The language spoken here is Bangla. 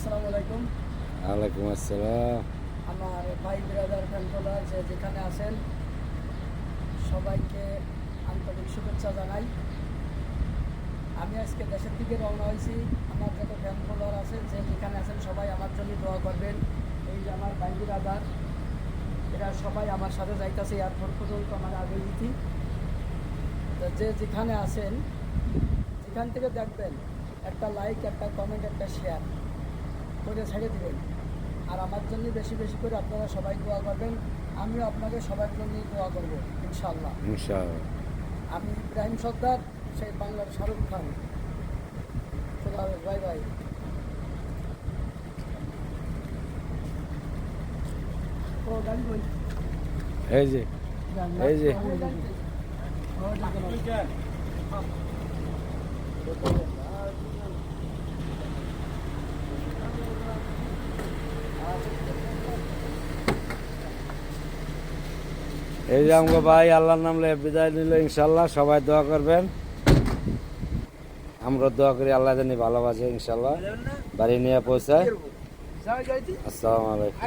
আসসালামু আলাইকুম। ওয়ালাইকুম আসসালাম। আমার ভাই ব্রাদার ফ্যান ফলোয়ার যেখানে আছেন সবাইকে আন্তরিক শুভেচ্ছা জানাই। আমি আজকে দেশের দিকে রওনা হয়েছি। আমার যত ফ্যান ফলোয়ার আছে যেখানে আছেন সবাই আমার জন্য দোয়া করবেন। এই যে আমার ভাই ব্রাদার, এরা সবাই আমার সাথে যাইতেছে এয়ারপোর্ট পর্যন্ত আমার আগে দিতি। যেখানে আছেন, যেখান থেকে দেখবেন, একটা লাইক, একটা কমেন্ট, একটা শেয়ার করে ছেড়ে দেবেন। আর আমার জন্য বেশি বেশি করে আপনারা সবাই দোয়া করবেন। আমিও আপনাদের সবার জন্যই দোয়া করব ইনশাআল্লাহ। আমি ইব্রাহিম সর্দার, সেই বাংলার শাহরুখ খান। খোদা হাফেজ, বাই বাই। ও গাড়ি কই? এই যে এই যে এই যে আমাকে ভাই আল্লাহর নাম লয়ে বিদায় নিল। ইনশাল্লাহ সবাই দোয়া করবেন। আমরা দোয়া করি আল্লাহ জানি ভালোবাসে ইনশাল্লাহ বাড়ি নিয়ে পৌঁছায়। আসসালামু আলাইকুম।